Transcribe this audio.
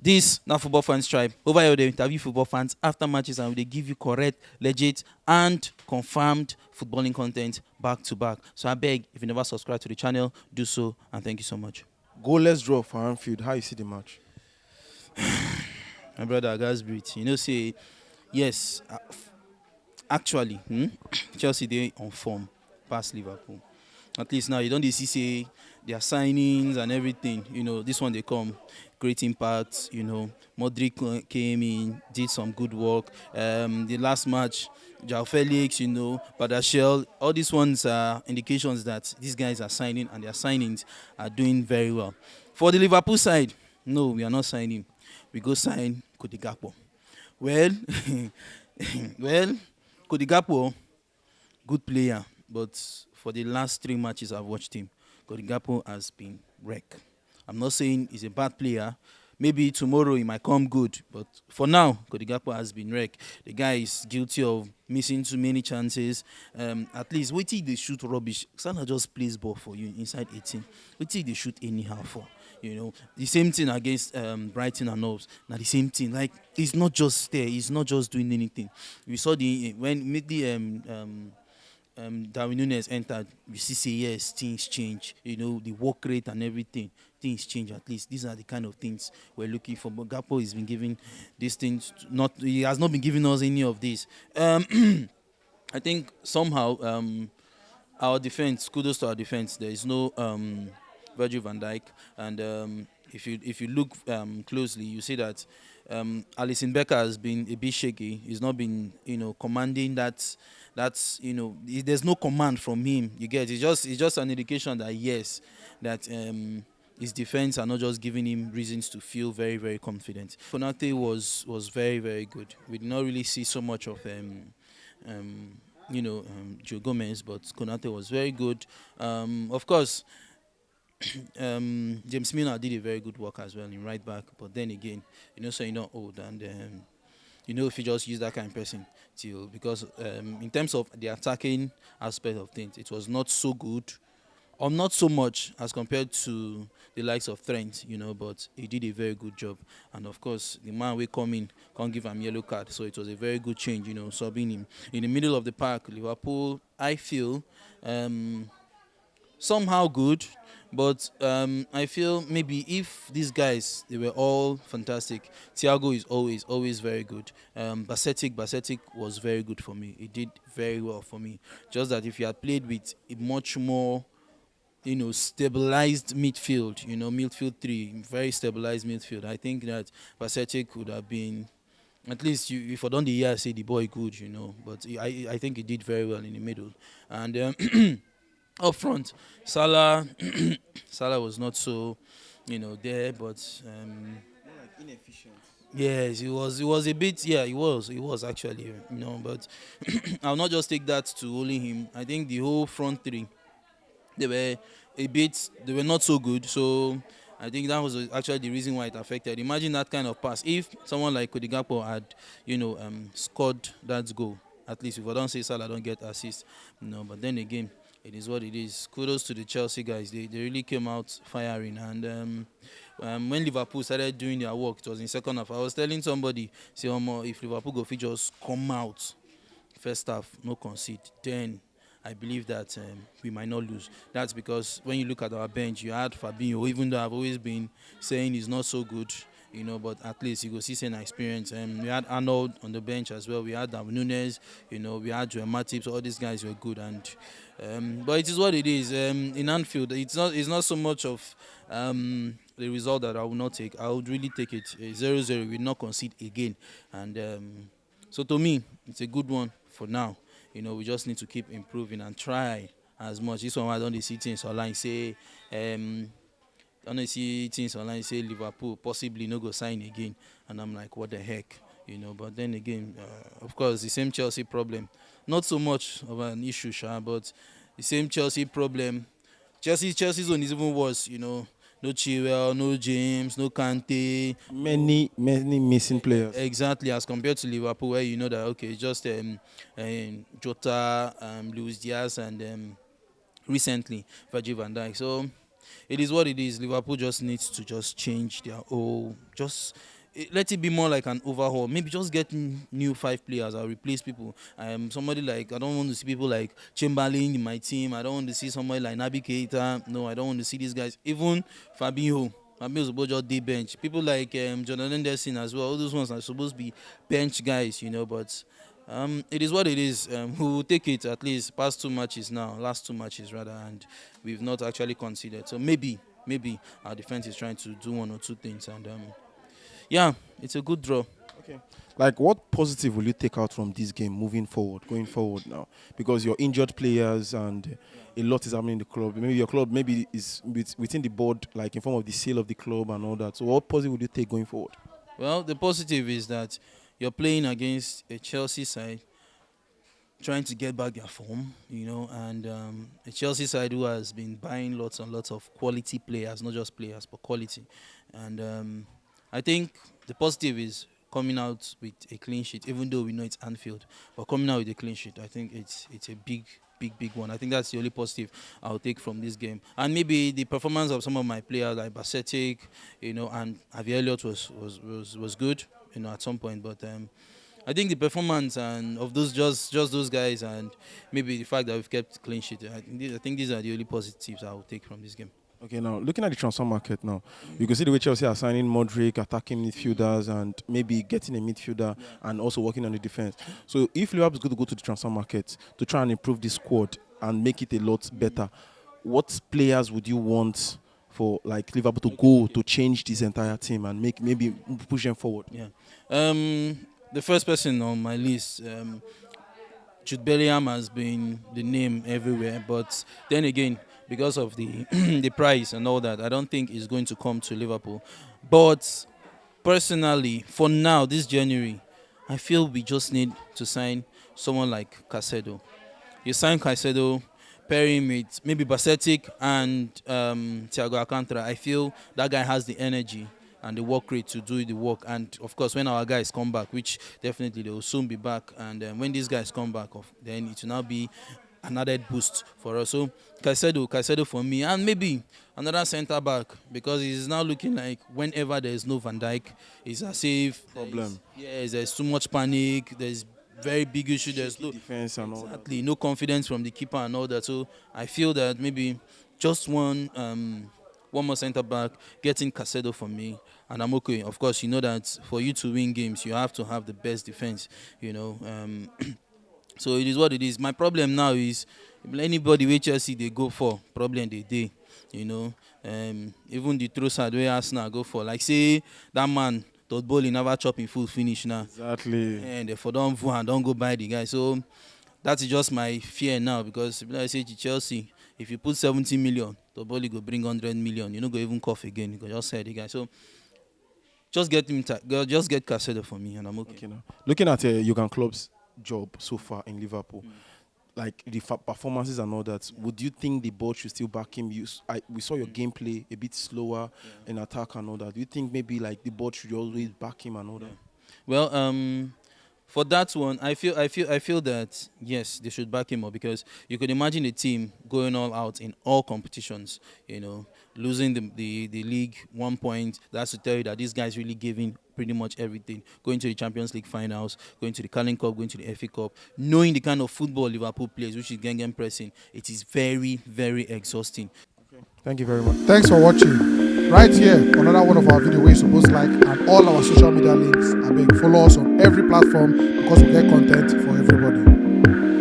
This na Football Fans Tribe. Over here, they interview football fans after matches and they give you correct, legit, and confirmed footballing content back to back. So I beg, if you never subscribe to the channel, do so, and thank you so much. Goalless draw for Anfield. How you see the match? My brother, guys, breathe. You know, say yes. Actually, Chelsea they on form past Liverpool. At least now you don't see say their signings and everything. You know, this one they come great impact. You know, Modric came in, did some good work. The last match, João Felix, you know, Badashel, all these ones are indications that these guys are signing and their signings are doing very well. For the Liverpool side, no, we are not signing. We go sign Gakpo. Well, well, Gakpo, good player, but for the last 3 matches I've watched him, Gakpo has been wreck. I'm not saying he's a bad player. Maybe tomorrow he might come good, but for now, Gakpo has been wreck. The guy is guilty of missing too many chances. At least, wait till they shoot rubbish. Sana just plays ball for you inside 18. Wait till they shoot anyhow for. You know, the same thing against Brighton and Wolves. Now the same thing. Like he's not just there. He's not just doing anything. We saw when Darwin Núñez entered. We see yes, things change. You know, the work rate and everything. Things change. At least these are the kind of things we're looking for. But Gakpo has been giving these things. He has not been giving us any of these. I think somehow our defense. Kudos to our defense. There is no. Virgil van Dijk, and if you look closely, you see that Alisson Becker has been a bit shaky. He's not been commanding that. That's there's no command from him. You get it's just an indication that yes, that his defense are not just giving him reasons to feel very very confident. Konaté was very very good. We did not really see so much of Joe Gomez, but Konaté was very good. Of course. James Milner did a very good work as well in right back, but then again, so you're not old, and if you just use that kind of person because in terms of the attacking aspect of things, it was not so good or not so much as compared to the likes of Trent, but he did a very good job, and of course the man will come in can't give him yellow card, so it was a very good change, subbing him in the middle of the park. Liverpool, I feel. Somehow good, but I feel maybe if these guys they were all fantastic. Thiago is always very good. Basetic was very good for me. He did very well for me. Just that if you had played with a much more stabilized midfield, midfield 3, very stabilized midfield, I think that Basetic would have been. At least if I don't the year say the boy good, but I think he did very well in the middle, and up front, Salah, Salah was not so, there, but Like inefficient. yes, he was a bit, yeah, he was actually, but I'll not just take that to only him. I think the whole front 3, they were not so good, so I think that was actually the reason why it affected. Imagine that kind of pass if someone like Gakpo had, scored that goal. At least if I don't say Salah don't get assist, but then again. It is what it is. Kudos to the Chelsea guys. They really came out firing. And when Liverpool started doing their work, it was in second half. I was telling somebody, say, if Liverpool go fit just come out first half, no concede, then I believe that we might not lose. That's because when you look at our bench, you had Fabinho, even though I've always been saying he's not so good. But at least you go see some experience. We had Arnold on the bench as well. We had Darwin Núñez, we had Joel Matip. So all these guys were good, and but it is what it is. In Anfield, it's not so much of the result that I will not take. I would really take it 0-0. We will not concede again, and so to me, it's a good one for now. We just need to keep improving and try as much. This one I don't see things online say. I don't see things online say Liverpool possibly no go sign again, and I'm like, what the heck, But then again, of course, the same Chelsea problem, not so much of an issue, but the same Chelsea problem. Chelsea's one is even worse, No Chilwell, no James, no Kante. Many missing players. Exactly, as compared to Liverpool, where you know that okay, just Jota, Luis Diaz, and recently Virgil van Dijk. So it is what it is. Liverpool just needs to just change their whole, just let it be more like an overhaul. Maybe just get new 5 players or replace people. Somebody like, I don't want to see people like Chamberlain in my team. I don't want to see somebody like Naby Keita. No, I don't want to see these guys. Even Fabinho. Fabinho's supposed to just day bench. People like Jonathan Henderson as well. All those ones are supposed to be bench guys, But it is what it is. We will take it at least past 2 matches now, last 2 matches rather, and we've not actually considered. So maybe our defense is trying to do 1 or 2 things, and yeah, it's a good draw. Okay. Like, what positive will you take out from this game moving forward, going forward now? Because you're injured players and a lot is happening in the club. Maybe your club maybe is within the board, like in form of the sale of the club and all that. So what positive would you take going forward? Well, the positive is that you're playing against a Chelsea side trying to get back their form, and a Chelsea side who has been buying lots and lots of quality players, not just players, but quality. And I think the positive is coming out with a clean sheet, even though we know it's Anfield, but coming out with a clean sheet, I think it's a big one. I think that's the only positive I'll take from this game. And maybe the performance of some of my players like Basetic, and Avi Elliott was good, at some point, but I think the performance and of those just those guys, and maybe the fact that we've kept clean sheet. I think these are the only positives I will take from this game. Okay, now looking at the transfer market now, you can see the way Chelsea are signing Modric, attacking midfielders, and maybe getting a midfielder and also working on the defense. So if Liverpool is going to go to the transfer market to try and improve the squad and make it a lot better, what players would you want for like Liverpool to go to change this entire team and maybe push them forward? Yeah. The first person on my list, Jude Bellingham has been the name everywhere, but then again, because of the the price and all that, I don't think he's going to come to Liverpool. But personally, for now, this January, I feel we just need to sign someone like Caicedo. You sign Caicedo, pair him with maybe Basetic and Thiago Alcantara. I feel that guy has the energy and the work rate to do the work. And of course, when our guys come back, which definitely they will soon be back, and when these guys come back, then it will now be an added boost for us. So Caicedo for me, and maybe another centre back, because he's now looking like whenever there is no Van Dijk, it's as if Problem. there's too much panic. There's very big issue. There's no Defense and all that. exactly no confidence from the keeper and all that. So I feel that maybe just one more centre back, getting Caicedo for me, and I'm okay. Of course, you know that for you to win games, you have to have the best defense. So it is what it is. My problem now is anybody wey Chelsea they go for, problem they dey. Even the throw side where Arsenal go for, like say that man Todd Bowley never chop in full finish now. Exactly. And therefore don't go buy the guy. So that is just my fear now, because like I say to Chelsea, if you put 70 million, Todd Bowley go bring 100 million. You no go even cough again. You go just sell the guy. So just get him, just get Caicedo for me, and I'm okay. Okay, now looking at Jurgen Klopp's job so far in Liverpool, like the performances and all that, would you think the board should still back him? We saw your gameplay a bit slower in attack and all that. Do you think maybe like the board should always back him and all that? Well, for that one, I feel that yes, they should back him up, because you could imagine a team going all out in all competitions, losing the league 1 point. That's to tell you that these guys really giving pretty much everything. Going to the Champions League finals, going to the Carling Cup, going to the FA Cup, knowing the kind of football Liverpool plays, which is gang pressing. It is very, very exhausting. Thank you very much. Thanks for watching. Right here, another one of our videos where you're supposed to like, and all our social media links. I beg, follow us on every platform, because we get content for